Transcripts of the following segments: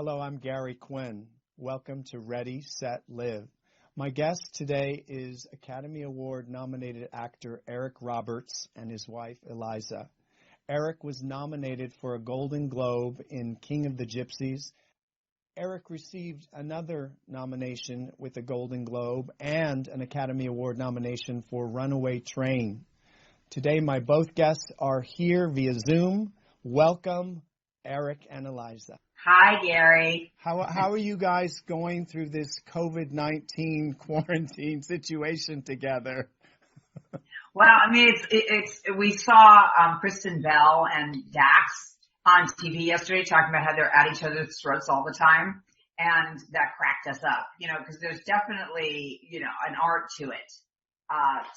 Hello, I'm Gary Quinn. Welcome to Ready, Set, Live. My guest today is Academy Award nominated actor Eric Roberts and his wife Eliza. Eric was nominated for a Golden Globe in King of the Gypsies. Eric received another nomination with a Golden Globe and an Academy Award nomination for Runaway Train. Today, my both guests are here via Zoom. Welcome, Eric and Eliza. Hi, Gary. How are you guys going through this COVID-19 quarantine situation together? Well, I mean, we saw Kristen Bell and Dax on TV yesterday talking about how they're at each other's throats all the time, and that cracked us up, because there's definitely, an art to it,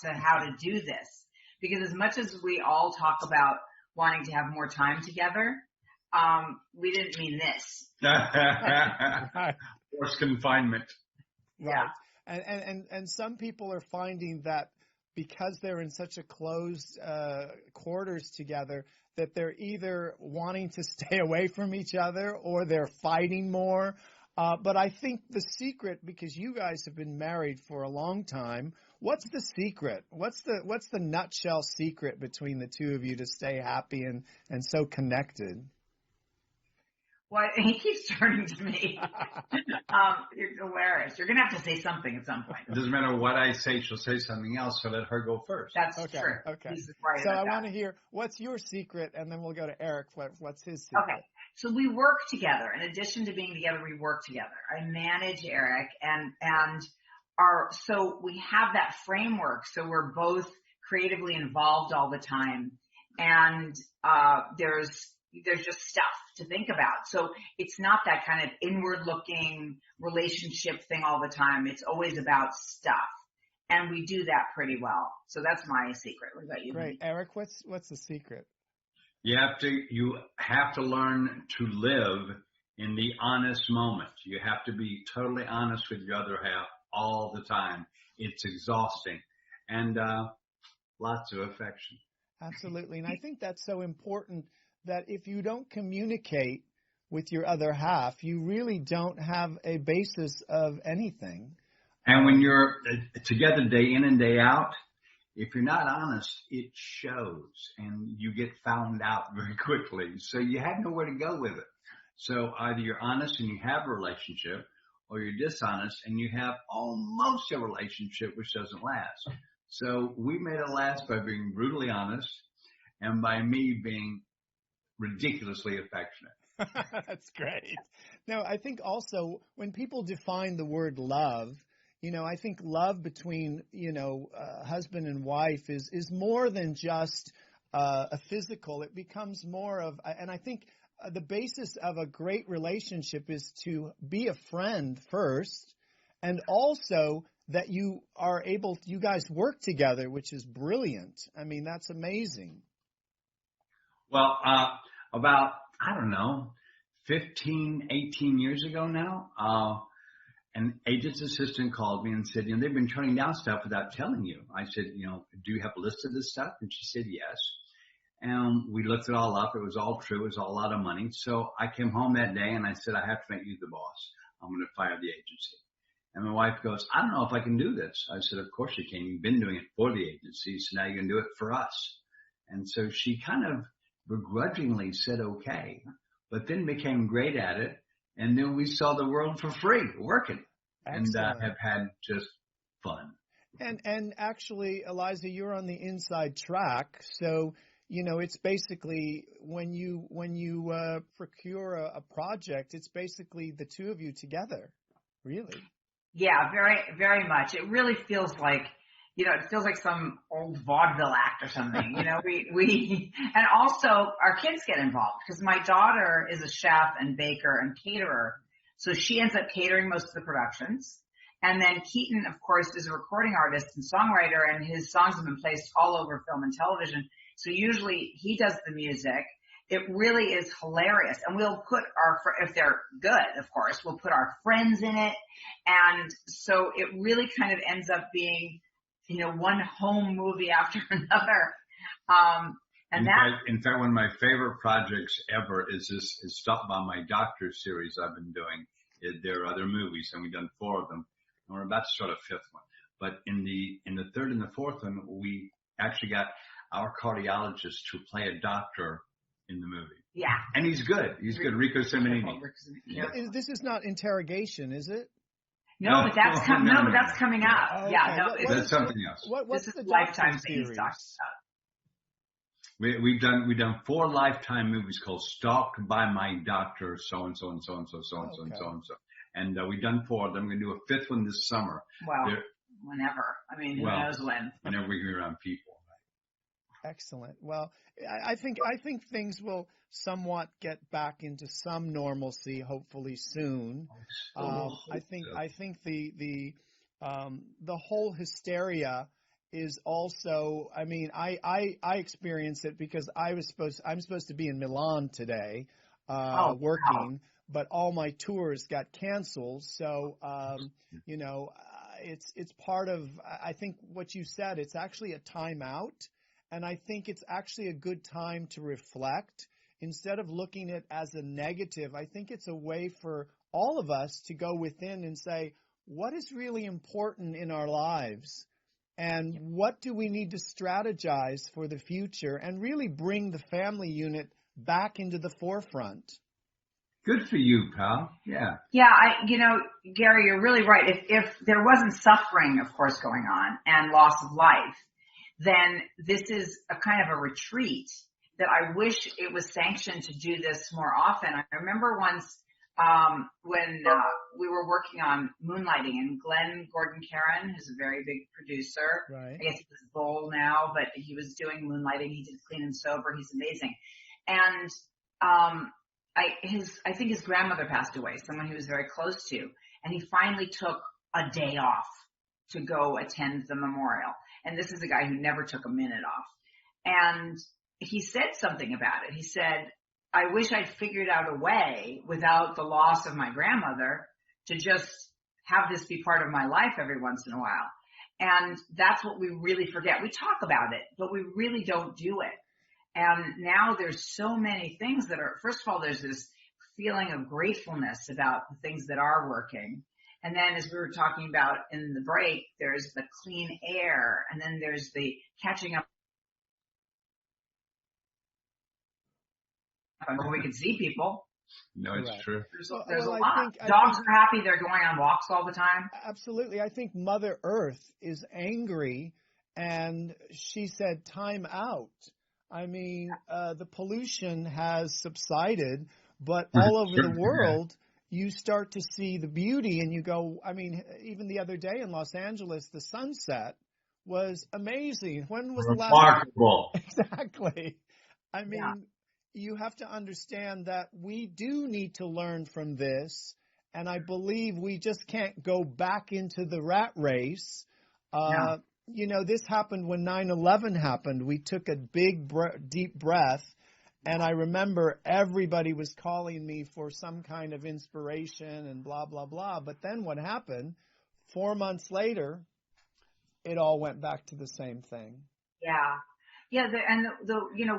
to how to do this. Because as much as we all talk about wanting to have more time together, we didn't mean this. Forced confinement. Right. And some people are finding that because they're in such a closed quarters together, that they're either wanting to stay away from each other or they're fighting more. But I think the secret, because you guys have been married for a long time, what's the secret? What's the nutshell secret between the two of you to stay happy and so connected? Well, he keeps turning to me. You're hilarious. You're going to have to say something at some point. It doesn't matter what I say, she'll say something else, so let her go first. That's true. Okay. He's right so about I want to hear, what's your secret? And then we'll go to Eric. What's his secret? Okay. So we work together. In addition to being together, we work together. I manage Eric so we have that framework. So we're both creatively involved all the time. And, there's just stuff to think about. So it's not that kind of inward looking relationship thing all the time. It's always about stuff. And we do that pretty well. So that's my secret. What about you? Great. Eric, what's the secret? You have to learn to live in the honest moment. You have to be totally honest with your other half all the time. It's exhausting. And lots of affection. Absolutely. And I think that's so important, that if you don't communicate with your other half, you really don't have a basis of anything. And when you're together day in and day out, if you're not honest, it shows and you get found out very quickly. So you have nowhere to go with it. So either you're honest and you have a relationship, or you're dishonest and you have almost a relationship which doesn't last. So we made it last by being brutally honest and by me being ridiculously affectionate. That's great. No, I think also when people define the word love, I think love between, husband and wife is more than just a physical. It becomes more of, and I think the basis of a great relationship is to be a friend first, and also that you guys work together, which is brilliant. I mean, that's amazing. Well, about, 15, 18 years ago now, an agent's assistant called me and said, they've been turning down stuff without telling you. I said, do you have a list of this stuff? And she said, yes. And we looked it all up. It was all true. It was all a lot of money. So I came home that day and I said, I have to make you the boss. I'm going to fire the agency. And my wife goes, I don't know if I can do this. I said, of course you can. You've been doing it for the agency, so now you can do it for us. And so she kind of begrudgingly said okay, but then became great at it. And then we saw the world for free working. Excellent. And have had just fun. And actually, Eliza, you're on the inside track. So, it's basically when you procure a project, it's basically the two of you together, really. Yeah, very, very much. It really feels like, it feels like some old vaudeville act or something. And also our kids get involved because my daughter is a chef and baker and caterer. So she ends up catering most of the productions. And then Keaton, of course, is a recording artist and songwriter, and his songs have been placed all over film and television. So usually he does the music. It really is hilarious. And we'll put if they're good, of course, we'll put our friends in it. And so it really kind of ends up being, one home movie after another. And in fact, one of my favorite projects ever is Stop By My Doctor series I've been doing. There are other movies, and we've done 4 of them, and we're about to start a 5th one. But in the 3rd and the 4th one, we actually got our cardiologist to play a doctor in the movie. Yeah. And he's good. He's good. Rico Simonini. Yeah. This is not interrogation, is it? No, but that's coming up. Oh, okay. Yeah, no, that's something else. What's this the is Lifetime series? thing he's talking about. We've done 4 Lifetime movies called Stalked by My Doctor, so and so and so and so, so and so and so and so. And we've done 4 of them. We're going to do a 5th one this summer. Well, whenever. I mean, who knows when? Whenever we can be around people. Excellent. Well, I think things will somewhat get back into some normalcy, hopefully soon. I think the whole hysteria is also. I mean, I experienced it because I'm supposed to be in Milan today, working, but all my tours got canceled. So it's part of. I think what you said. It's actually a timeout. And I think it's actually a good time to reflect. Instead of looking at it as a negative, I think it's a way for all of us to go within and say, what is really important in our lives? And what do we need to strategize for the future and really bring the family unit back into the forefront? Good for you, pal. Yeah. Yeah, Gary, you're really right. If there wasn't suffering, of course, going on and loss of life, then this is a kind of a retreat that I wish it was sanctioned to do this more often. I remember once when we were working on Moonlighting, and Glenn Gordon-Caron, who's a very big producer, right. I guess he's Bull now, but he was doing Moonlighting. He did Clean and Sober. He's amazing. And I think his grandmother passed away, someone he was very close to, and he finally took a day off to go attend the memorial. And this is a guy who never took a minute off. And he said something about it. He said, I wish I'd figured out a way without the loss of my grandmother to just have this be part of my life every once in a while. And that's what we really forget. We talk about it, but we really don't do it. And now there's so many things that are, first of all, there's this feeling of gratefulness about the things that are working. And then as we were talking about in the break, there's the clean air, and then there's the catching up where we can see people. No, it's true. There's a lot. Dogs are happy. They're going on walks all the time. Absolutely. I think Mother Earth is angry, and she said, time out. I mean, the pollution has subsided, but all over the world, you start to see the beauty, and you go, I mean, even the other day in Los Angeles, the sunset was amazing. When was remarkable. The last? Exactly. I mean, you have to understand that we do need to learn from this, and I believe we just can't go back into the rat race. You know, this happened when 9/11 happened. We took a big, deep breath. And I remember everybody was calling me for some kind of inspiration and blah, blah, blah. But then what happened, 4 months later, it all went back to the same thing. Yeah. Yeah.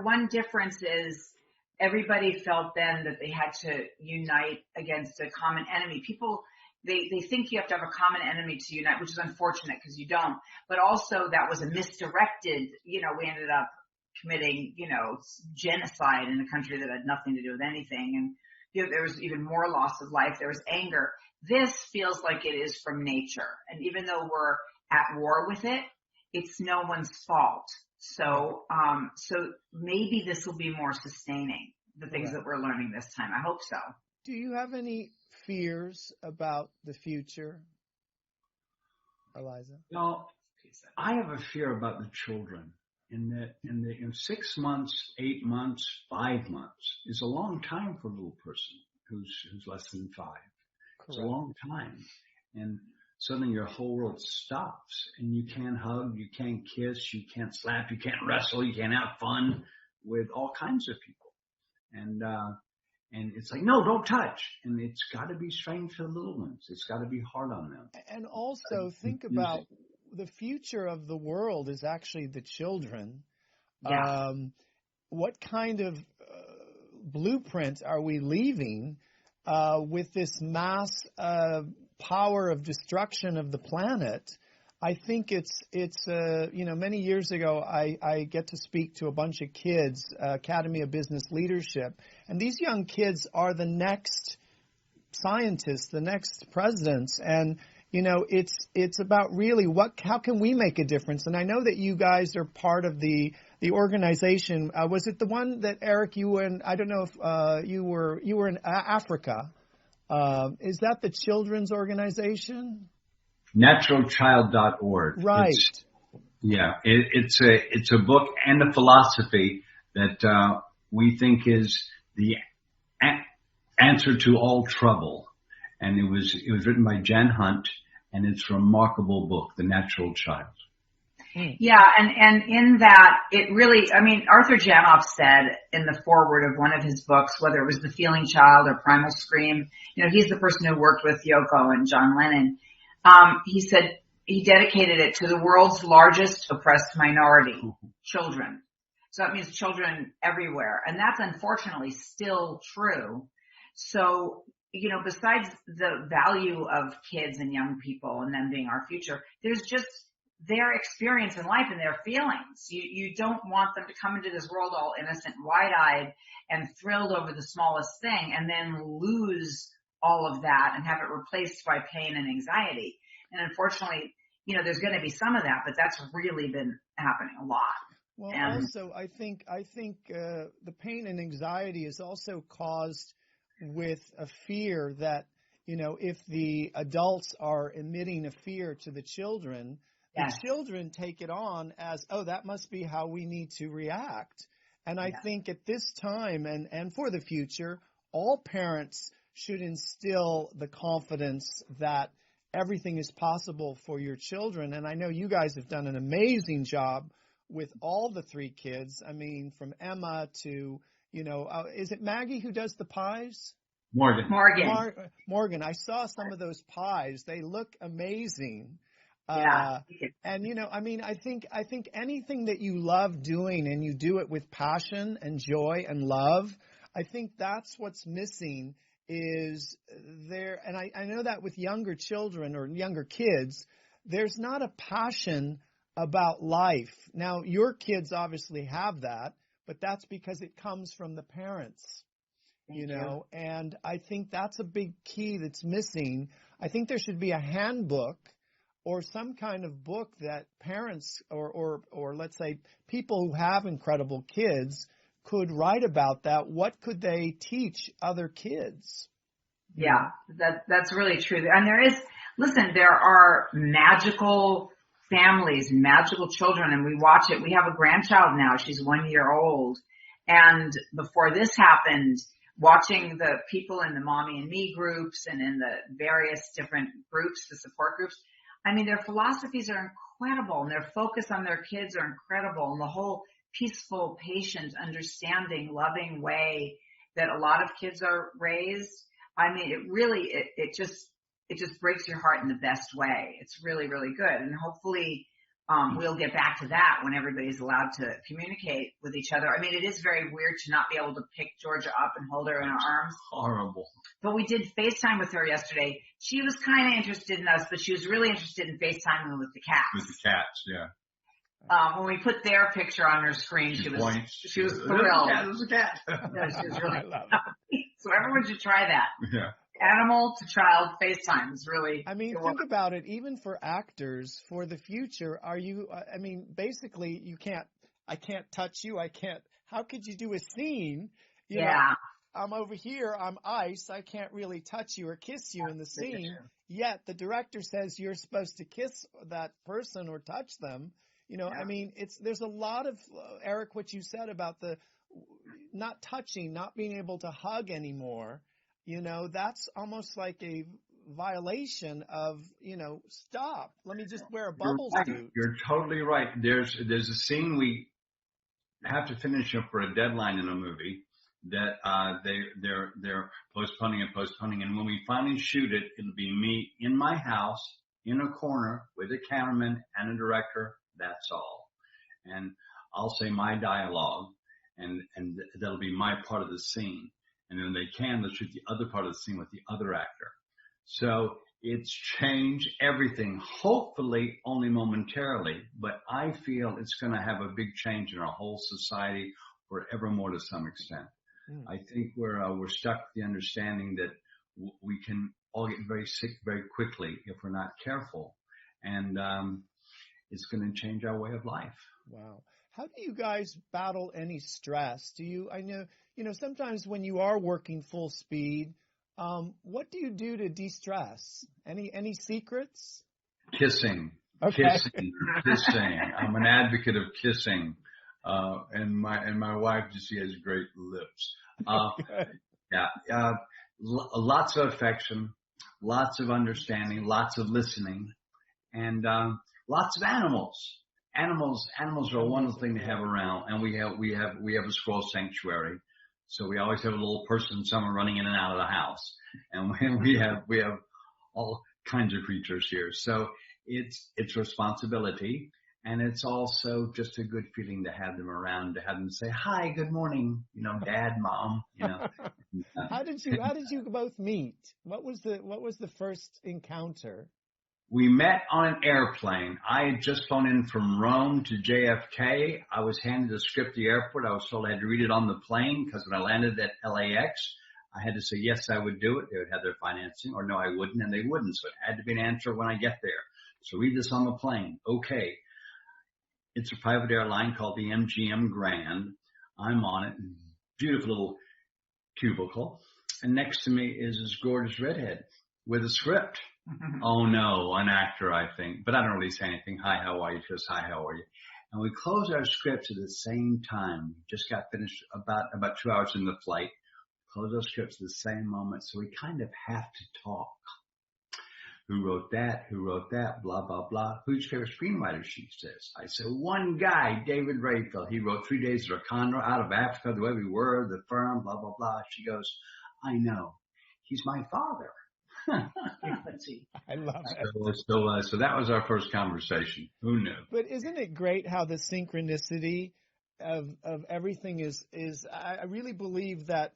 One difference is everybody felt then that they had to unite against a common enemy. People, they think you have to have a common enemy to unite, which is unfortunate because you don't. But also that was a misdirected, we ended up committing, genocide in a country that had nothing to do with anything. And, there was even more loss of life. There was anger. This feels like it is from nature. And even though we're at war with it, it's no one's fault. So maybe this will be more sustaining, the things that we're learning this time. I hope so. Do you have any fears about the future, Eliza? No, I have a fear about the children. In 6 months, 8 months, 5 months is a long time for a little person who's less than 5. Correct. It's a long time. And suddenly your whole world stops, and you can't hug, you can't kiss, you can't slap, you can't wrestle, you can't have fun with all kinds of people. And it's like, no, don't touch. And it's got to be strange for the little ones. It's got to be hard on them. And also think about the future of the world is actually the children. Yeah. what kind of blueprint are we leaving with this mass power of destruction of the planet? I think it's many years ago, I get to speak to a bunch of kids, Academy of Business Leadership, and these young kids are the next scientists, the next presidents, and it's about really how can we make a difference? And I know that you guys are part of the organization. Was it the one that Eric, you were in? I don't know if you were in Africa. Is that the children's organization? Naturalchild.org. Right. It's a book and a philosophy that we think is the answer to all trouble. And it was written by Jen Hunt, and it's a remarkable book, The Natural Child. Yeah, and in that, it really, Arthur Janoff said in the foreword of one of his books, whether it was The Feeling Child or Primal Scream, he's the person who worked with Yoko and John Lennon. He said he dedicated it to the world's largest oppressed minority, children. So that means children everywhere. And that's unfortunately still true. So, besides the value of kids and young people and them being our future, there's just their experience in life and their feelings. You don't want them to come into this world all innocent, wide-eyed, and thrilled over the smallest thing and then lose all of that and have it replaced by pain and anxiety. And unfortunately, there's going to be some of that, but that's really been happening a lot. Well, also, I think the pain and anxiety is also caused with a fear that, if the adults are emitting a fear to the children, yes, the children take it on as, oh, that must be how we need to react. And I think at this time and for the future, all parents should instill the confidence that everything is possible for your children. And I know you guys have done an amazing job with all the three kids. From Emma to, is it Maggie who does the pies? Morgan. I saw some of those pies. They look amazing. Yeah. I think anything that you love doing and you do it with passion and joy and love, I think that's what's missing is there. And I know that with younger children or younger kids, there's not a passion about life. Now, your kids obviously have that, but that's because it comes from the parents, and I think that's a big key that's missing. I think there should be a handbook or some kind of book that parents or let's say people who have incredible kids could write about that. What could they teach other kids? Yeah, that's really true. And there are magical families, magical children, and we watch it. We have a grandchild now. She's 1 year old. And before this happened, watching the people in the Mommy and Me groups and in the various different groups, the support groups, their philosophies are incredible and their focus on their kids are incredible, and the whole peaceful, patient, understanding, loving way that a lot of kids are raised. It just breaks your heart in the best way. It's really, really good. And hopefully, we'll get back to that when everybody's allowed to communicate with each other. It is very weird to not be able to pick Georgia up and hold her in our arms. Horrible. But we did FaceTime with her yesterday. She was kind of interested in us, but she was really interested in FaceTiming with the cats. With the cats, yeah. When we put their picture on her screen, she was thrilled. There's a cat. No, she was really So everyone should try that. Yeah. Animal to child FaceTime is really. Think about it. Even for actors, for the future, basically I can't touch you. How could you do a scene? I'm over here. I'm ice. I can't really touch you or kiss you in the scene. Yet the director says you're supposed to kiss that person or touch them. There's a lot of, Eric, what you said about the not touching, not being able to hug anymore. That's almost like a violation of, stop. Let me just wear a bubble suit. You're totally right. There's a scene we have to finish up for a deadline in a movie that they're postponing. And when we finally shoot it, it'll be me in my house in a corner with a cameraman and a director. That's all. And I'll say my dialogue. and that'll be my part of the scene. And then they can, let's shoot the other part of the scene with the other actor. So it's changed everything, hopefully only momentarily, but I feel it's going to have a big change in our whole society forevermore to some extent. I think we're stuck with the understanding that we can all get very sick very quickly if we're not careful. And it's going to change our way of life. Wow. How do you guys battle any stress? I know, sometimes when you are working full speed, what do you do to de-stress? Any secrets? Kissing. Okay. Kissing. I'm an advocate of kissing. And my wife just, she has great lips. Lots of affection, lots of understanding, lots of listening, and lots of animals. Animals are a wonderful thing to have around, and we have a squirrel sanctuary, so we always have a little person, someone running in and out of the house, and we have all kinds of creatures here. So it's responsibility, and it's also just a good feeling to have them around, to have them say hi, good morning, Dad, Mom, How did you both meet? What was the first encounter? We met on an airplane. I had just flown in from Rome to JFK. I was handed a script at the airport. I was told I had to read it on the plane because when I landed at LAX, I had to say, yes, I would do it. They would have their financing, or no, I wouldn't, and they wouldn't. So it had to be an answer when I get there. So read this on the plane. Okay. It's a private airline called the MGM Grand. I'm on it. Beautiful little cubicle. And next to me is this gorgeous redhead with a script. Oh no, an actor, I think. But I don't really say anything. Hi, how are you? Just hi, how are you? And we close our scripts at the same time. Just got finished about 2 hours in the flight. Close our scripts at the same moment. So we kind of have to talk. Who wrote that? Who wrote that? Blah, blah, blah. Who's your favorite screenwriter? She says. I said, one guy, David Rayfield. He wrote 3 Days of a Condor, Out of Africa, The Way We Were, The Firm, blah, blah, blah. She goes, I know. He's my father. I love it. So that was our first conversation. Who knew? But isn't it great how the synchronicity of everything is I really believe that,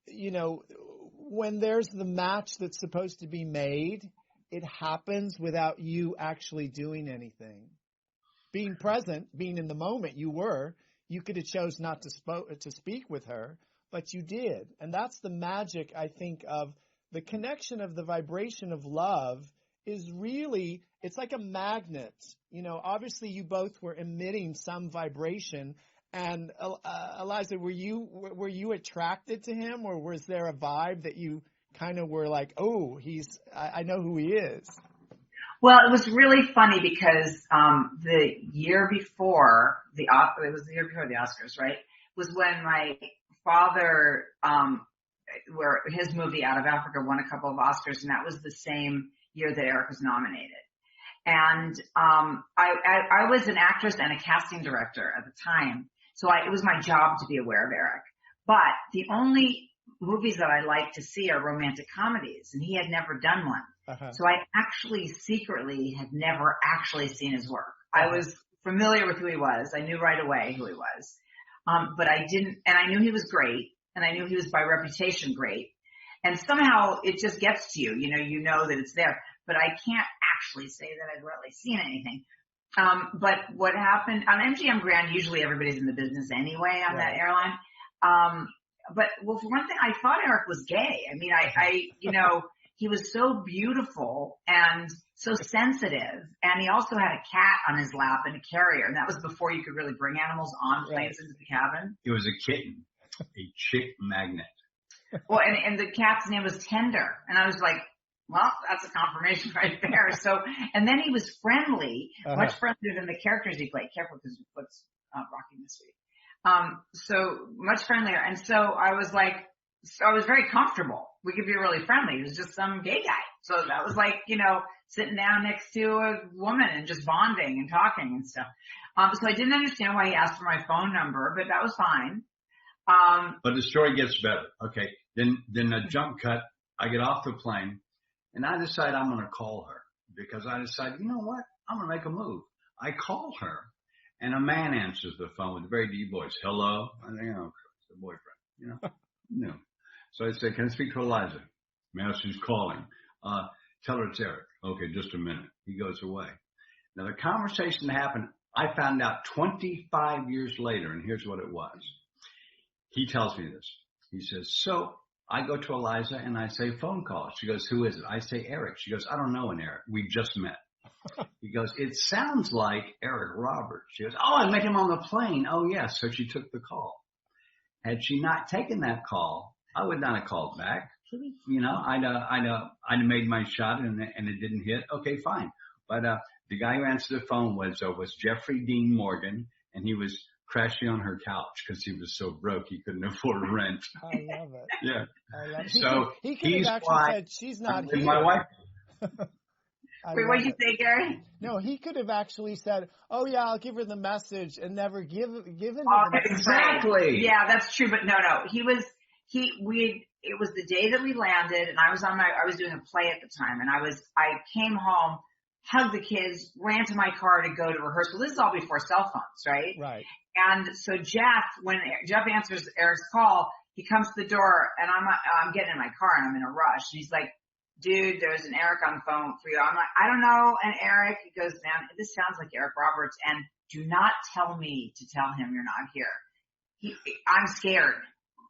when there's the match that's supposed to be made, it happens without you actually doing anything. Being present, being in the moment, you could have chose not to speak with her, but you did. And that's the magic, I think, of the connection of the vibration of love is really, it's like a magnet. Obviously you both were emitting some vibration. And Eliza, were you attracted to him, or was there a vibe that you kind of were like, oh, I know who he is? Well, it was really funny because the year before the Oscars, right, was when my father, where his movie Out of Africa won a couple of Oscars, and that was the same year that Eric was nominated. And I was an actress and a casting director at the time, so it was my job to be aware of Eric. But the only movies that I like to see are romantic comedies, and he had never done one. Uh-huh. So I actually secretly had never actually seen his work. I was familiar with who he was. I knew right away who he was. But I didn't, and I knew he was great, and I knew he was by reputation great. And somehow it just gets to you, you know that it's there. But I can't actually say that I'd really seen anything. But what happened on MGM Grand, usually everybody's in the business anyway on that airline. But for one thing, I thought Eric was gay. I mean, he was so beautiful and so sensitive, and he also had a cat on his lap in a carrier, and that was before you could really bring animals on planes into the cabin. It was a kitten, a chick magnet. Well, and the cat's name was Tender, and I was like, well, that's a confirmation right there. So, and then he was friendly, much friendlier than the characters he played. Careful, because what's rocking this week. So much friendlier, and so I was very comfortable. We could be really friendly. He was just some gay guy. So that was like, sitting down next to a woman and just bonding and talking and stuff. So I didn't understand why he asked for my phone number, but that was fine. But the story gets better. Okay. Then a jump cut. I get off the plane and I decide I'm going to call her because I decided, you know what? I'm going to make a move. I call her And a man answers the phone with a very deep voice. Hello? I think, oh, it's the boyfriend, No. So I said, can I speak to Eliza? May I ask who's calling? Tell her it's Eric. Okay, just a minute. He goes away. Now the conversation happened, I found out 25 years later, and here's what it was. He tells me this. He says, so I go to Eliza and I say phone call. She goes, who is it? I say Eric. She goes, I don't know an Eric. We just met. He goes, it sounds like Eric Roberts. She goes, oh, I met him on the plane. Oh, yes. So she took the call. Had she not taken that call, I would not have called back. I'd have made my shot and it didn't hit. Okay, fine. But the guy who answered the phone was Jeffrey Dean Morgan, and he was crashing on her couch because he was so broke he couldn't afford rent. I love it. Yeah. I love it. So he could have actually said, she's not here. My wife. Wait, what did you say, Gary? No, he could have actually said, oh, yeah, I'll give her the message and never given her the message. Exactly. Yeah, that's true. But no. It was the day that we landed, and I was doing a play at the time, and I came home, hugged the kids, ran to my car to go to rehearsal. This is all before cell phones, right? Right. And so when Jeff answers Eric's call, he comes to the door, and I'm getting in my car, and I'm in a rush. And he's like, dude, there's an Eric on the phone for you. I'm like, I don't know an Eric. He goes, man, this sounds like Eric Roberts, and do not tell me to tell him you're not here. I'm scared.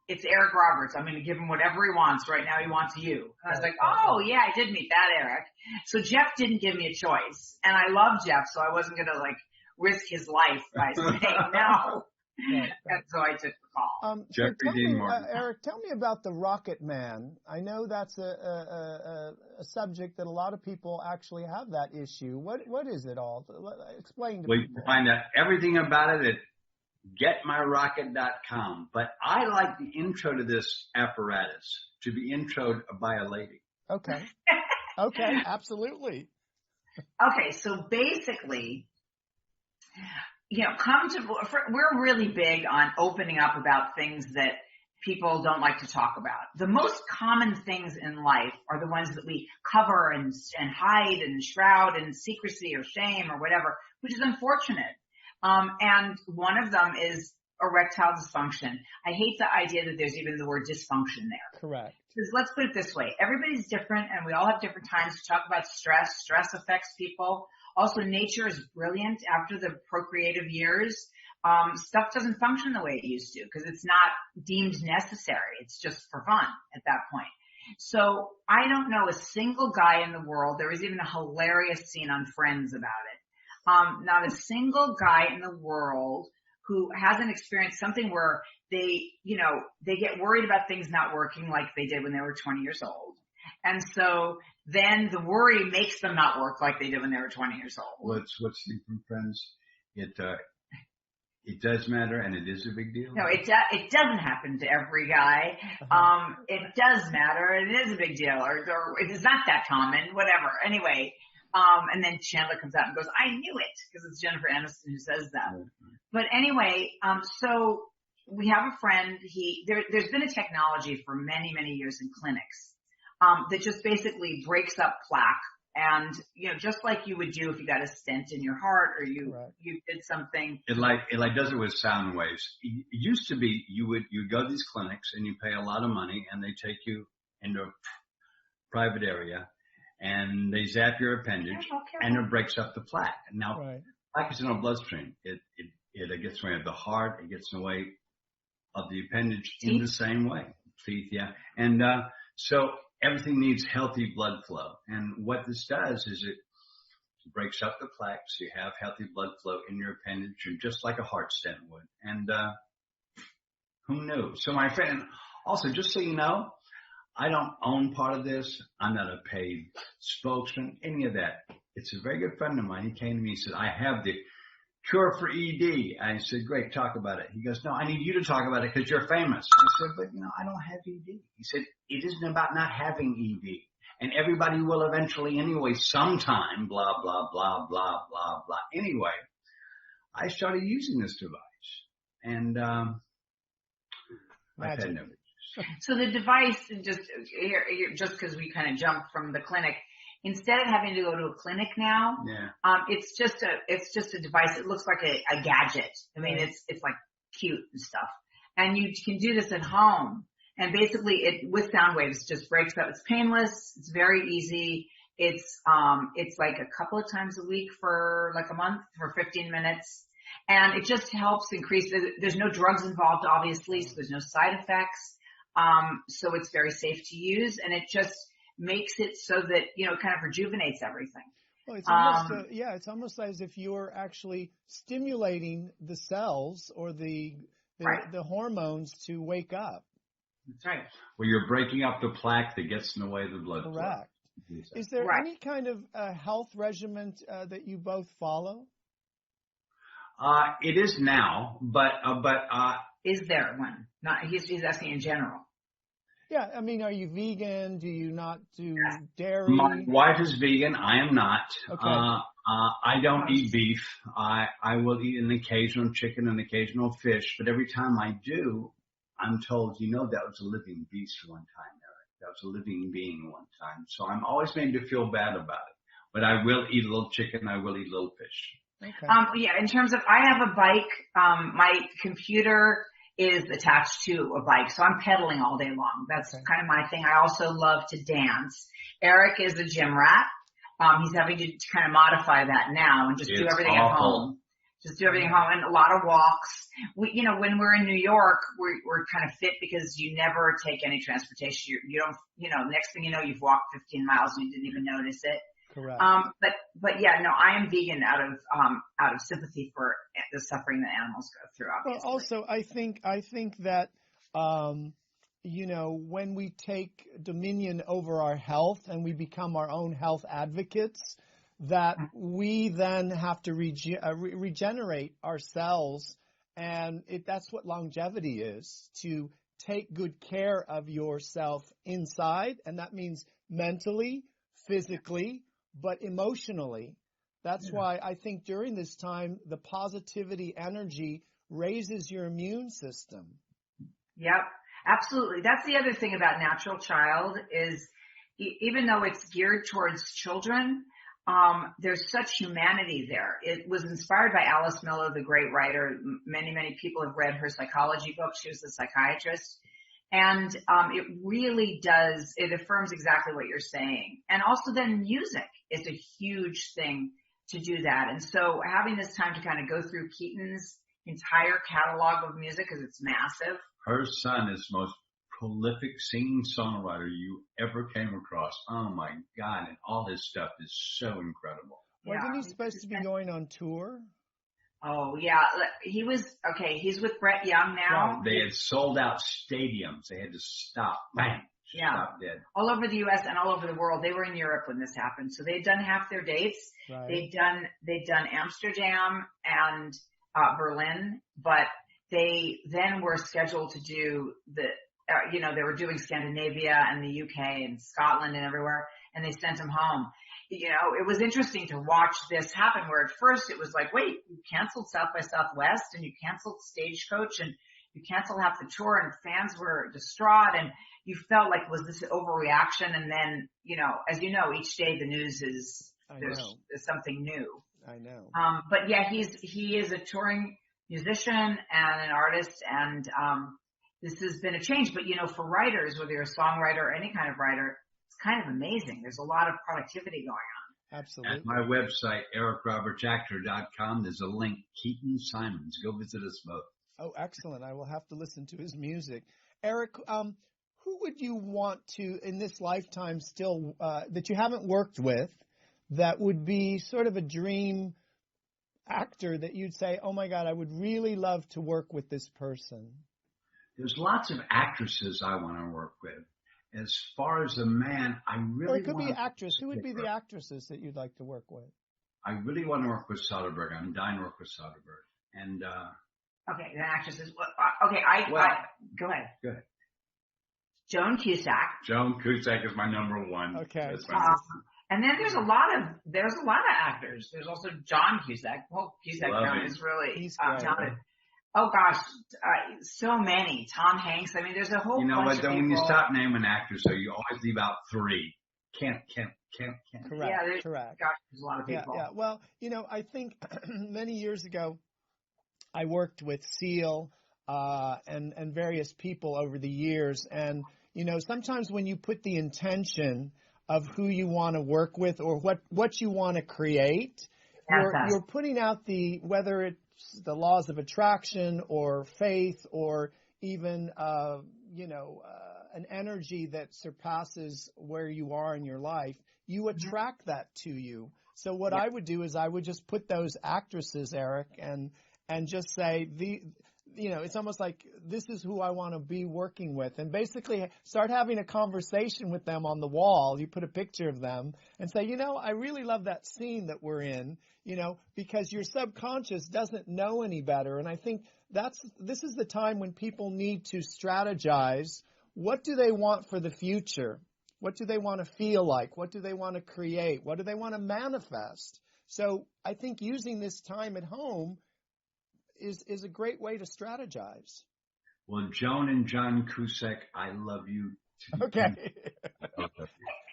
It's Eric Roberts. I'm going to give him whatever he wants. Right now he wants you. And I was like, oh, yeah, I did meet that Eric. So Jeff didn't give me a choice. And I love Jeff, so I wasn't going to, risk his life by saying no. Right. And so I took the call. Eric, tell me about the Rocket Man. I know that's a subject that a lot of people actually have that issue. What is it all? Explain to me. You can find out everything about it at getmyrocket.com. But I like the intro to this apparatus to be introed by a lady. Okay. Okay, absolutely. Okay, so basically, we're really big on opening up about things that people don't like to talk about. The most common things in life are the ones that we cover and hide and shroud in secrecy or shame or whatever, which is unfortunate. And one of them is erectile dysfunction. I hate the idea that there's even the word dysfunction there. Correct. Because let's put it this way. Everybody's different and we all have different times to talk about stress. Stress affects people. Also, nature is brilliant after the procreative years. Stuff doesn't function the way it used to because it's not deemed necessary. It's just for fun at that point. So I don't know a single guy in the world. There was even a hilarious scene on Friends about it. Not a single guy in the world who hasn't experienced something where they get worried about things not working like they did when they were 20 years old. And so then the worry makes them not work like they did when they were 20 years old. What's the from Friends? It does matter and it is a big deal. No, it doesn't happen to every guy. It does matter and it is a big deal or it's not that common, whatever. Anyway, and then Chandler comes out and goes, I knew it, because it's Jennifer Aniston who says that. Mm-hmm. But anyway, so we have a friend, there's been a technology for many, many years in clinics, that just basically breaks up plaque. And, just like you would do if you got a stent in your heart or you did something. It does it with sound waves. It used to be you'd go to these clinics and you pay a lot of money and they take you into a private area and they zap your appendage and it breaks up the plaque. Now, plaque is in our bloodstream. It gets in the way of the heart. It gets in the way of the appendage in the same way. Teeth, yeah. And, so everything needs healthy blood flow. And what this does is it breaks up the plaque so you have healthy blood flow in your appendage, and just like a heart stent would. And who knew? So my friend, also, just so you know, I don't own part of this. I'm not a paid spokesman, any of that. It's a very good friend of mine. He came to me and said, I have the cure for ED. I said, great, talk about it. He goes, no, I need you to talk about it because you're famous. I said, but I don't have ED. He said, it isn't about not having ED. And everybody will eventually anyway, sometime, blah, blah, blah, blah, blah, blah. Anyway, I started using this device. And I've had no issues. So the device, just because we kind of jumped from the clinic, instead of having to go to a clinic now, it's just a device. It looks like a gadget. I mean, it's like cute and stuff. And you can do this at home. And basically it, with sound waves, just breaks up. It's painless. It's very easy. It's like a couple of times a week for like a month for 15 minutes. And it just helps increase, there's no drugs involved, obviously, so there's no side effects. So it's very safe to use, and it just makes it so that, you know, it kind of rejuvenates everything. Well, it's almost, it's almost as if you're actually stimulating the cells or the hormones to wake up. That's right. Well, you're breaking up the plaque that gets in the way of the blood flow. Correct. Is there any kind of health regimen that you both follow? It is now, but is there one? Not, he's asking in general. Yeah, I mean, are you vegan? Do you not do dairy? My wife is vegan. I am not. Okay. I don't eat beef. I will eat an occasional chicken, an occasional fish, but every time I do, I'm told, you know, that was a living beast one time, Eric. That was a living being one time. So I'm always made to feel bad about it. But I will eat a little chicken. I will eat a little fish. Okay. In terms of, I have a bike. My computer is attached to a bike, so I'm pedaling all day long. That's kind of my thing. I also love to dance. Eric is a gym rat. He's having to kind of modify that now and just do everything at home. Just do everything at home and a lot of walks. We, you know, when we're in New York, we're kind of fit because you never take any transportation. You don't, you know, next thing you know, you've walked 15 miles and you didn't even notice it. Correct. But yeah, no, I am vegan out of sympathy for the suffering that animals go through, obviously. Well, also, I think that, you know, when we take dominion over our health and we become our own health advocates, that we then have to regenerate ourselves. And that's what longevity is, to take good care of yourself inside. And that means mentally, physically, but emotionally. That's why I think during this time, the positivity energy raises your immune system. Yep, absolutely. That's the other thing about Natural Child is even though it's geared towards children, there's such humanity there. It was inspired by Alice Miller, the great writer. Many people have read her psychology book. She was a psychiatrist. And it really does, it affirms exactly what you're saying. And also then music is a huge thing to do that. And so having this time to kind of go through Keaton's entire catalog of music, because it's massive. Her son is the most prolific singing songwriter you ever came across. Oh my God. And all his stuff is so incredible. Wasn't he supposed to be going on tour? Oh yeah, he's with Brett Young now. They had sold out stadiums. They had to stop. Bam. Stop dead. All over the U.S. and all over the world. They were in Europe when this happened, so they'd done half their dates. Right. They'd done Amsterdam and Berlin, but they then were scheduled to do they were doing Scandinavia and the UK and Scotland and everywhere, and they sent them home. You know, it was interesting to watch this happen where at first it was like, wait, you canceled South by Southwest and you canceled Stagecoach and you canceled half the tour and fans were distraught and you felt like, was this an overreaction? And then, you know, as you know, each day the news is, there's something new. I know. But yeah, he is a touring musician and an artist and, this has been a change, but you know, for writers, whether you're a songwriter or any kind of writer, it's kind of amazing. There's a lot of productivity going on. Absolutely. At my website, ericrobertsactor.com, there's a link, Keaton Simons. Go visit us both. Oh, excellent. I will have to listen to his music. Eric, who would you want to, in this lifetime still, that you haven't worked with, that would be sort of a dream actor that you'd say, oh my God, I would really love to work with this person? There's lots of actresses I want to work with. As far as a man, I really Or it could be actress. Who would be the actresses that you'd like to work with? I really want to work with Soderbergh. I'm dying to work with Soderbergh. And okay, the actresses. Okay, go ahead. Go ahead. Joan Cusack. Joan Cusack is my number one. Okay. And then there's a lot of actors. There's also John Cusack. Well, Cusack John is really talented. Oh gosh, so many. Tom Hanks. I mean, there's a whole bunch of people. When you stop naming actors, so you always leave out three. can't. Correct. Yeah, Correct. gosh, there's a lot of Yeah. people. Yeah. Well, I think many years ago, I worked with Seal and various people over the years. And, sometimes when you put the intention of who you want to work with or what you want to create, you're putting out whether it's the laws of attraction or faith or even, an energy that surpasses where you are in your life, you attract that to you. So what I would do is I would just put those actresses, Eric, and just say it's almost like this is who I want to be working with, and basically start having a conversation with them on the wall. You put a picture of them and say, I really love that scene that we're in, because your subconscious doesn't know any better. And I think this is the time when people need to strategize. What do they want for the future? What do they want to feel like? What do they want to create? What do they want to manifest? So I think using this time at home is a great way to strategize. Well, Joan and John Cusack, I love you. Okay.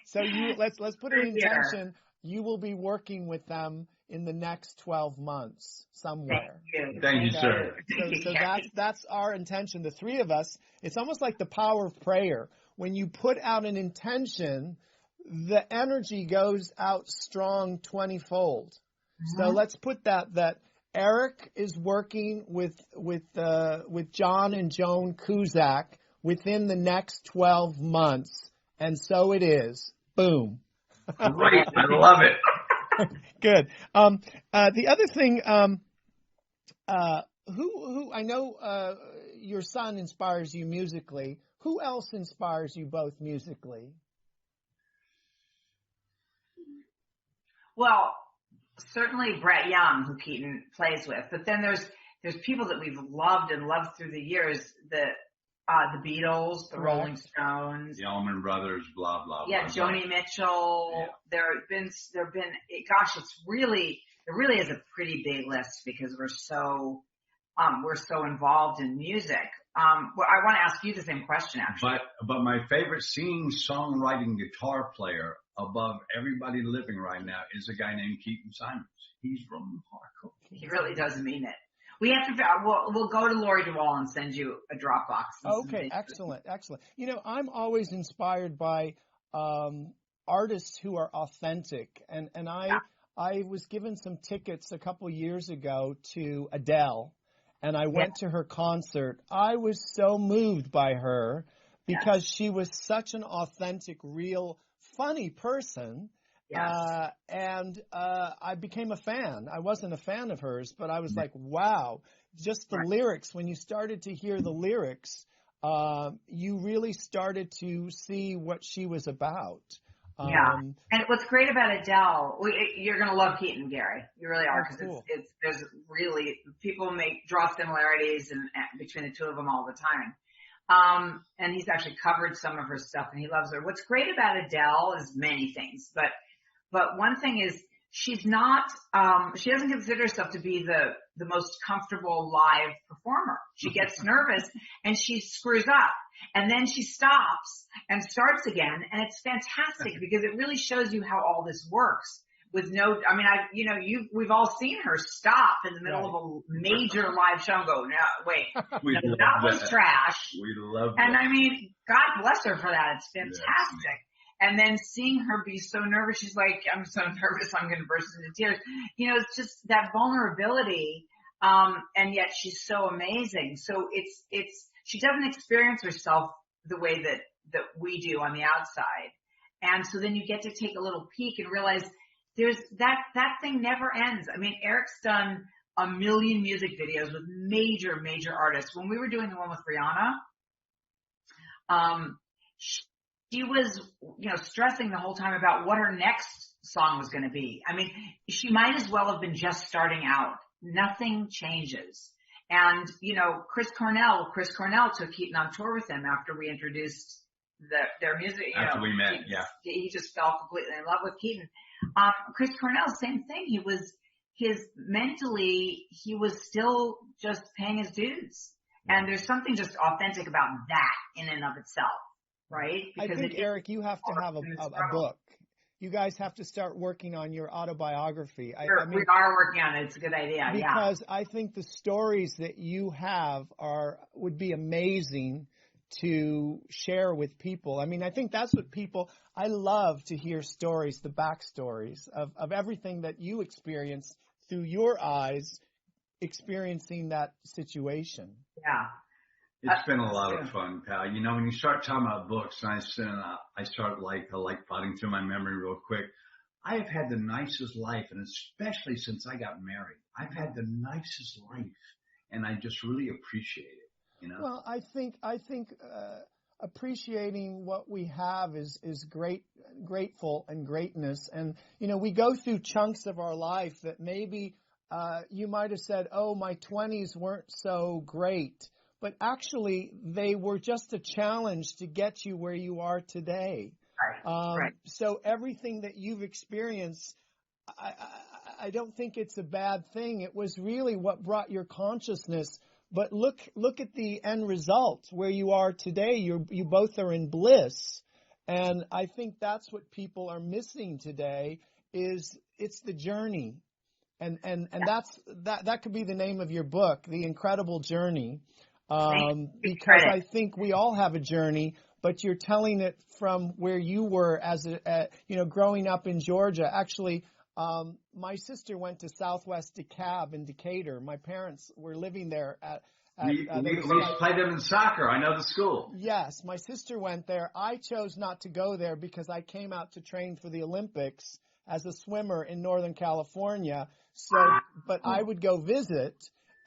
So let's put an intention. You will be working with them in the next 12 months somewhere. Thank you, sir. So that's our intention. The three of us, it's almost like the power of prayer. When you put out an intention, the energy goes out strong 20-fold. So let's put that Eric is working with John and Joan Cusack within the next 12 months, and so it is. Boom. Great, I love it. Good. The other thing, who I know your son inspires you musically. Who else inspires you both musically? Well, certainly Brett Young, who Keaton plays with, but then there's people that we've loved through the years, the Beatles, the Rolling Stones, the Allman Brothers, blah blah. Yeah, blah, Joni Mitchell. Yeah. There have been. Gosh, it really is a pretty big list because we're so involved in music. Well, I want to ask you the same question, actually. But my favorite singing, songwriting, guitar player above everybody living right now is a guy named Keaton Simons. He's from hardcore. He really does mean it. We have to. We'll go to Lori Duvall and send you a Dropbox. Okay, excellent. I'm always inspired by artists who are authentic, and I was given some tickets a couple years ago to Adele. And I went to her concert. I was so moved by her because she was such an authentic, real, funny person. Yes. And I became a fan. I wasn't a fan of hers, but I was like, wow. Just the lyrics. When you started to hear the lyrics, you really started to see what she was about. And what's great about Adele, you're going to love Keaton, Gary. You really are, because there's really, people draw similarities between the two of them all the time. And he's actually covered some of her stuff, and he loves her. What's great about Adele is many things, but one thing is she's not, she doesn't consider herself to be the most comfortable live performer. She gets nervous and she screws up. And then she stops and starts again, and it's fantastic because it really shows you how all this works. We've all seen her stop in the middle of a major live show and go, no, wait, that was trash. We love and that. I mean, God bless her for that. It's fantastic. Yes. And then seeing her be so nervous, she's like, I'm so nervous, I'm going to burst into tears. It's just that vulnerability, and yet she's so amazing. So she doesn't experience herself the way that we do on the outside. And so then you get to take a little peek and realize there's that thing never ends. I mean, Eric's done a million music videos with major, major artists. When we were doing the one with Rihanna, she was, stressing the whole time about what her next song was going to be. I mean, she might as well have been just starting out. Nothing changes. And, Chris Cornell took Keaton on tour with him after we introduced their music. After we met, He just fell completely in love with Keaton. Chris Cornell, same thing. He was still just paying his dues. And there's something just authentic about that in and of itself, right? Because I think, Eric, you have to have a book. you guys have to start working on your autobiography. We are working on it. It's a good idea. Because I think the stories that you have would be amazing to share with people. I mean, I think that's what I love to hear stories, the backstories of everything that you experience through your eyes, experiencing that situation. Yeah. It's been a lot of fun, pal. You know, when you start talking about books, I start like plodding through my memory real quick. I have had the nicest life, and especially since I got married, I've had the nicest life, and I just really appreciate it. You know? Well, I think appreciating what we have is grateful and greatness. And, you know, we go through chunks of our life that maybe you might have said, oh, my 20s weren't so great. But actually, they were just a challenge to get you where you are today. Right. So everything that you've experienced, I don't think it's a bad thing. It was really what brought your consciousness. But look at the end result where you are today. You both are in bliss, and I think that's what people are missing today. It's the journey, and that could be the name of your book, The Incredible Journey, because I think we all have a journey. But you're telling it from where you were as growing up in Georgia. Actually, my sister went to Southwest DeKalb in Decatur. My parents were living there we played them in soccer. I know the school. Yes, my sister went there. I chose not to go there because I came out to train for the Olympics as a swimmer in Northern California. But I would go visit,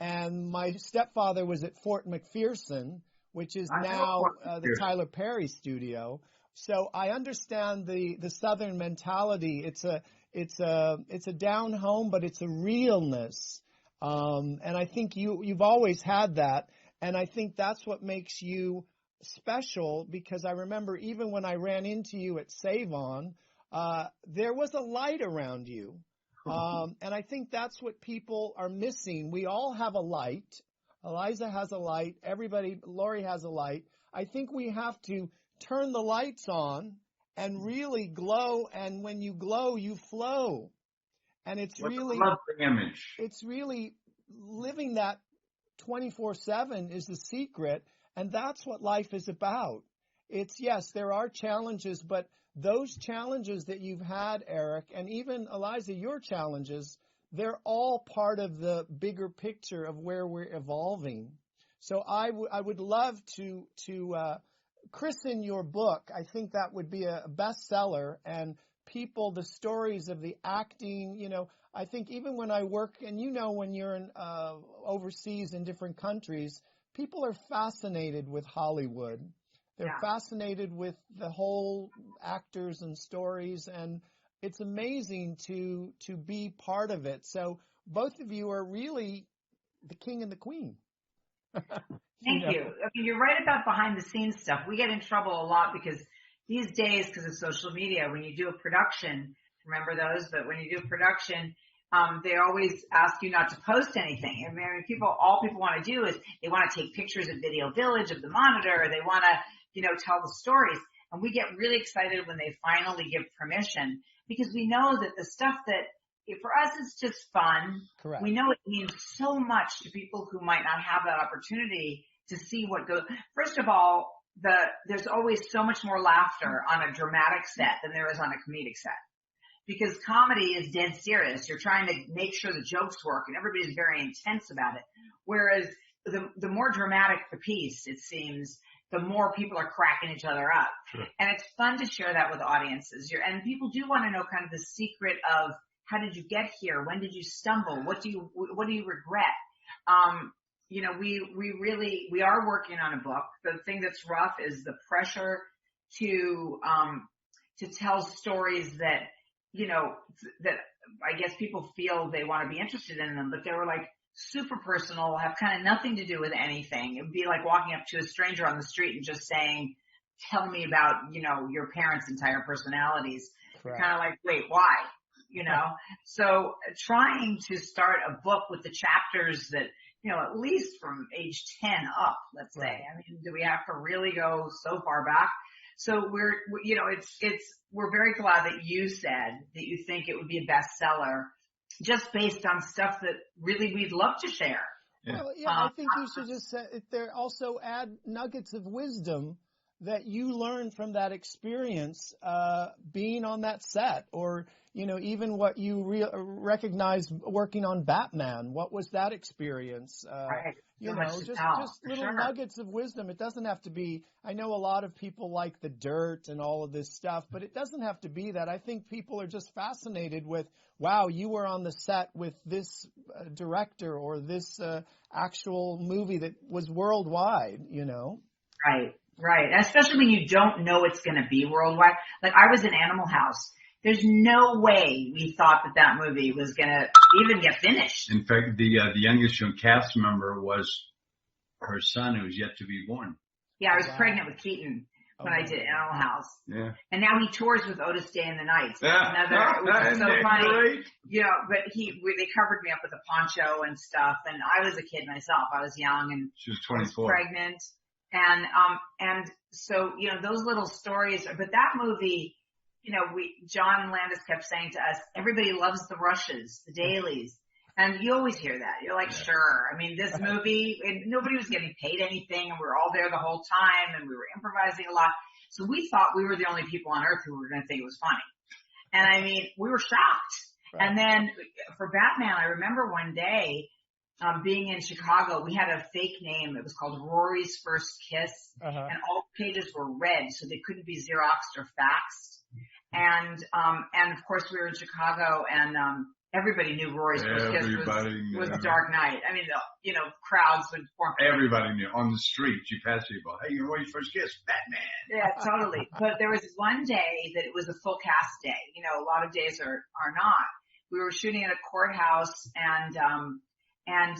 and my stepfather was at Fort McPherson, which is now the Tyler Perry studio. So I understand the Southern mentality. It's a down home, but it's a realness. And I think you've always had that. And I think that's what makes you special, because I remember even when I ran into you at Save-On, there was a light around you. And I think that's what people are missing. We all have a light. Eliza has a light. Lori has a light. I think we have to turn the lights on and really glow. And when you glow, you flow. And it's really, lovely image. It's really living that 24/7 is the secret. And that's what life is about. Yes, there are challenges, but those challenges that you've had, Eric, and even Eliza, your challenges, they're all part of the bigger picture of where we're evolving. So I would love to christen your book. I think that would be a bestseller, and the stories of the acting, I think even when I work, and when you're in overseas in different countries, people are fascinated with Hollywood. They're fascinated with the whole actors and stories, and it's amazing to be part of it. So both of you are really the king and the queen. Thank you. I mean, you're right about behind the scenes stuff. We get in trouble a lot because these days, because of social media, when you do a production, remember those? But when you do a production, they always ask you not to post anything. I mean, all people want to do is they want to take pictures of Video Village, of the monitor. They want to, tell the stories. And we get really excited when they finally give permission, because we know that the stuff that for us is just fun. Correct. We know it means so much to people who might not have that opportunity to see what goes. First of all, there's always so much more laughter on a dramatic set than there is on a comedic set, because comedy is dead serious. You're trying to make sure the jokes work, and everybody's very intense about it. Whereas the more dramatic the piece, it seems, the more people are cracking each other up. Sure. And it's fun to share that with audiences. And people do want to know kind of the secret of, how did you get here? When did you stumble? What do you regret? We are working on a book. The thing that's rough is the pressure to tell stories that, that I guess people feel they want to be interested in them, but they were like super personal, have kind of nothing to do with anything. It would be like walking up to a stranger on the street and just saying, tell me about, your parents' entire personalities. You're kind of like, wait, why? So trying to start a book with the chapters that, at least from age 10 up, let's say. I mean, do we have to really go so far back? So we're very glad that you said that you think it would be a bestseller just based on stuff that really we'd love to share. Yeah. Well, yeah, I think you should just there also add nuggets of wisdom that you learned from that experience being on that set, or even what you recognized working on Batman. What was that experience? Right. Just little nuggets of wisdom. It doesn't have to be. I know a lot of people like The Dirt and all of this stuff, but it doesn't have to be that. I think people are just fascinated with, wow, you were on the set with this director or this actual movie that was worldwide. Right. Especially when you don't know it's going to be worldwide. Like I was in Animal House. There's no way we thought that movie was going to even get finished. In fact, the youngest cast member was her son, who was yet to be born. Yeah, I was pregnant with Keaton when I did Animal House. Yeah. And now he tours with Otis Day and the Knights. It was so funny. Great? But they covered me up with a poncho and stuff. And I was a kid myself. I was young and she was I was 24. pregnant. And so, those little stories, but that movie, John Landis kept saying to us, everybody loves the rushes, the dailies. And you always hear that. You're like, sure. I mean, this movie, nobody was getting paid anything and we were all there the whole time and we were improvising a lot. So we thought we were the only people on earth who were going to think it was funny. And I mean, we were shocked. Right. And then for Batman, I remember one day, being in Chicago, we had a fake name. It was called Rory's First Kiss. And all pages were red, so they couldn't be Xeroxed or faxed. And of course we were in Chicago and, everybody knew Rory's First Kiss was Dark Knight. I mean, crowds would form. Everybody knew. On the street, you pass people, hey, Rory's First Kiss, Batman. Yeah, totally. But there was one day that it was a full cast day. A lot of days are not. We were shooting at a courthouse and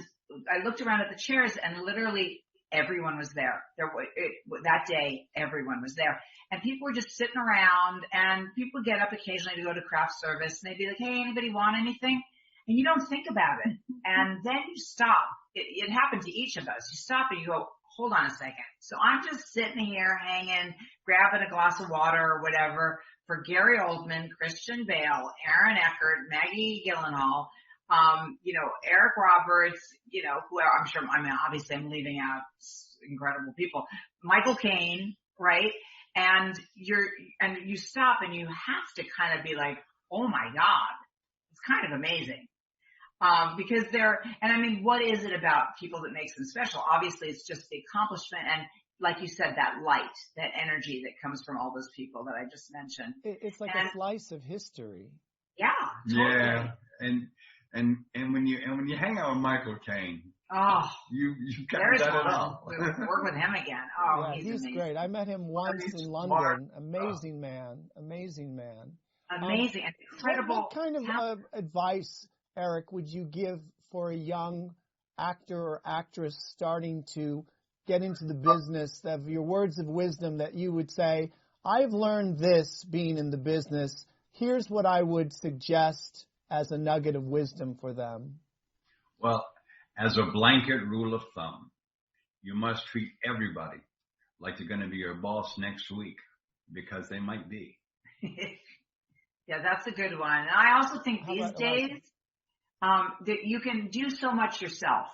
I looked around at the chairs and literally everyone was there. That day, everyone was there. And people were just sitting around and people would get up occasionally to go to craft service and they'd be like, hey, anybody want anything? And you don't think about it. And then you stop. It happened to each of us. You stop and you go, hold on a second. So I'm just sitting here hanging, grabbing a glass of water or whatever for Gary Oldman, Christian Bale, Aaron Eckhart, Maggie Gyllenhaal, Eric Roberts, who I'm sure, obviously I'm leaving out incredible people, Michael Caine, right? And you stop and you have to kind of be like, oh my God, it's kind of amazing. Because what is it about people that makes them special? Obviously it's just the accomplishment and like you said, that light, that energy that comes from all those people that I just mentioned. It's like a slice of history. Yeah. Totally. Yeah. And when you hang out with Michael Caine, you've got it all. We'll work with him again. Oh, yeah, he's great. I met him once in London. Amazing man. Amazing and incredible. What kind of advice, Eric, would you give for a young actor or actress starting to get into the business, of your words of wisdom that you would say, I've learned this being in the business. Here's what I would suggest as a nugget of wisdom for them. Well, as a blanket rule of thumb, you must treat everybody like they're going to be your boss next week, because they might be. Yeah, that's a good one. And I also think these days that you can do so much yourself.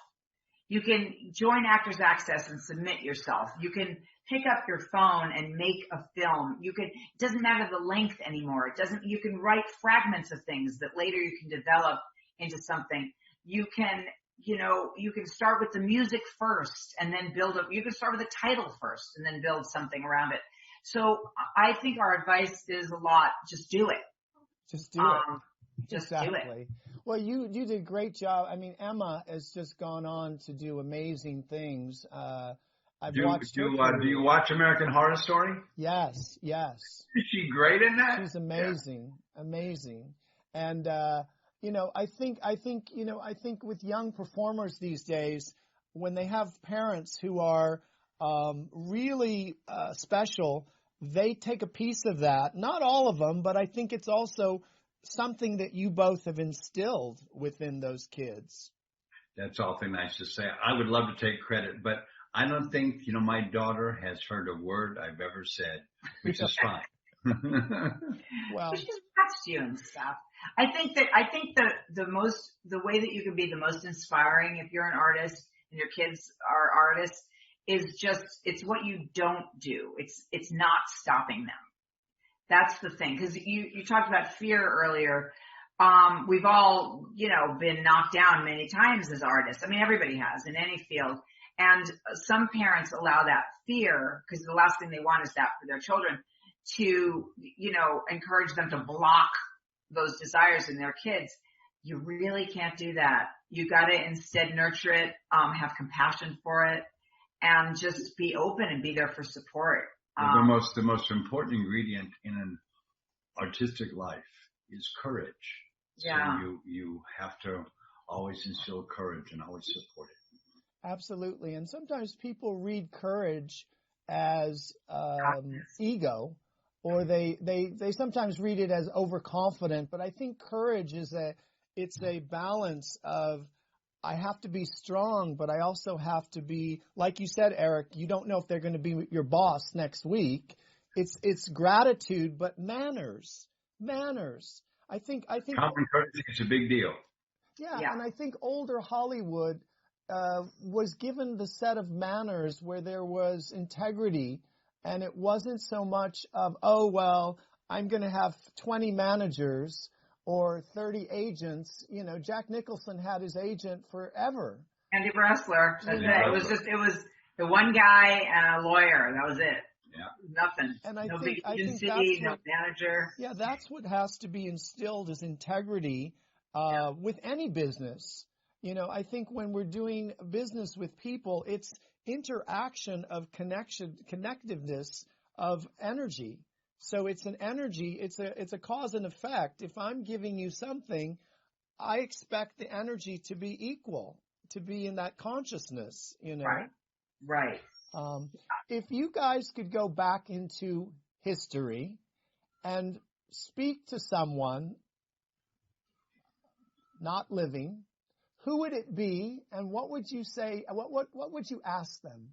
You can join Actors Access and submit yourself. You can pick up your phone and make a film. It doesn't matter the length anymore. You can write fragments of things that later you can develop into something. You can start with the music first and then you can start with the title first and then build something around it. So I think our advice is a lot, just do it. Just do it. Just exactly. do it. Well, you did a great job. I mean, Emma has just gone on to do amazing things. Do you watch American Horror Story? Yes. Is she great in that? She's amazing. And I think with young performers these days, when they have parents who are really special, they take a piece of that. Not all of them, but I think it's also something that you both have instilled within those kids. That's awfully nice to say. I would love to take credit, but I don't think, my daughter has heard a word I've ever said, which is fine. Well, She's watched you and stuff. I think the way that you can be the most inspiring if you're an artist and your kids are artists is just, it's what you don't do. It's not stopping them. That's the thing. Cause you talked about fear earlier. We've all, been knocked down many times as artists. I mean, everybody has in any field. And some parents allow that fear, because the last thing they want is that for their children, to, encourage them to block those desires in their kids. You really can't do that. You got to instead nurture it, have compassion for it, and just be open and be there for support. The most important ingredient in an artistic life is courage. Yeah. So you have to always instill courage and always support it. absolutely. And sometimes people read courage as ego, or they sometimes read it as overconfident. But I think courage is it's a balance of, I have to be strong, but I also have to be, like you said, Eric, you don't know if they're going to be your boss next week. It's gratitude, but manners. I think Common courtesy is a big deal. Yeah, and I think older Hollywood was given the set of manners where there was integrity, and it wasn't so much of, oh, well, I'm going to have 20 managers or 30 agents. Jack Nicholson had his agent forever. Andy Bressler. That's it. It was the one guy and a lawyer. That was it. Yeah. Nothing. And I no think, big agency, no manager. Yeah, that's what has to be instilled, is integrity with any business. I think when we're doing business with people, it's interaction of connectiveness of energy. So it's an energy, it's a cause and effect. If I'm giving you something, I expect the energy to be equal, to be in that consciousness, Right. If you guys could go back into history and speak to someone not living, who would it be, and what would you say, what would you ask them?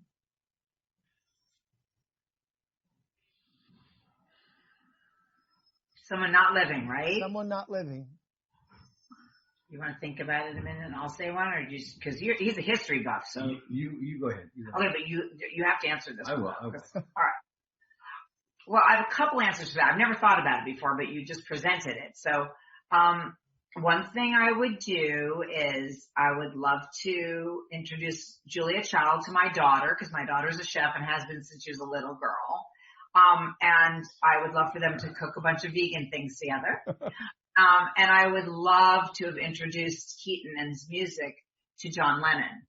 Someone not living, right? Someone not living. You want to think about it a minute and I'll say one, or just, because he's a history buff, so. You go ahead. Okay, but you have to answer this one. I will. All right. Well, I have a couple answers to that. I've never thought about it before, but you just presented it. So, one thing I would do is I would love to introduce Julia Child to my daughter, because my daughter's a chef and has been since she was a little girl. And I would love for them to cook a bunch of vegan things together. And I would love to have introduced Keaton and his music to John Lennon.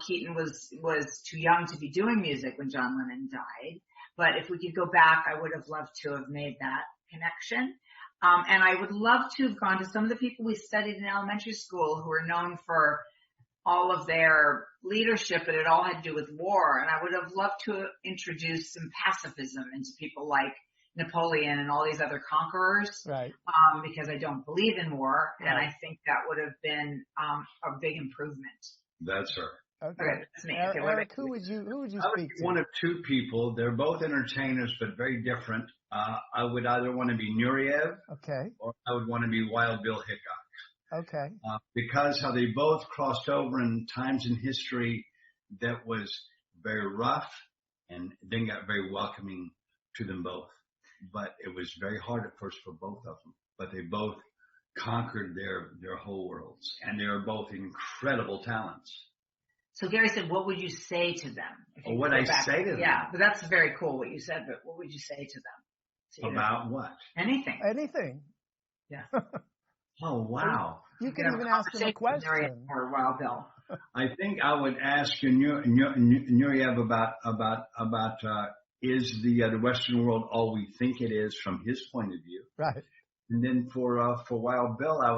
Keaton was too young to be doing music when John Lennon died. But if we could go back, I would have loved to have made that connection. And I would love to have gone to some of the people we studied in elementary school who are known for all of their leadership, but it all had to do with war. And I would have loved to introduce some pacifism into people like Napoleon and all these other conquerors, right? Because I don't believe in war, right. And I think that would have been a big improvement. That's her. Okay, that's me. Eric, who would you speak to? One of two people. They're both entertainers, but very different. I would either want to be Nureyev, okay, or I would want to be Wild Bill Hickok. Okay. Because how they both crossed over in times in history that was very rough, and then got very welcoming to them both. But it was very hard at first for both of them. But they both conquered their whole worlds, and they are both incredible talents. So Gary said, what would you say to them? What I say to them? Yeah, but that's very cool what you said, but what would you say to them? About what? Anything. Yeah. Oh, wow. You can even ask them a question. Or Wild Bill. I think I would ask Nureyev about is the Western world all we think it is from his point of view? Right. And then for Wild Bill, I would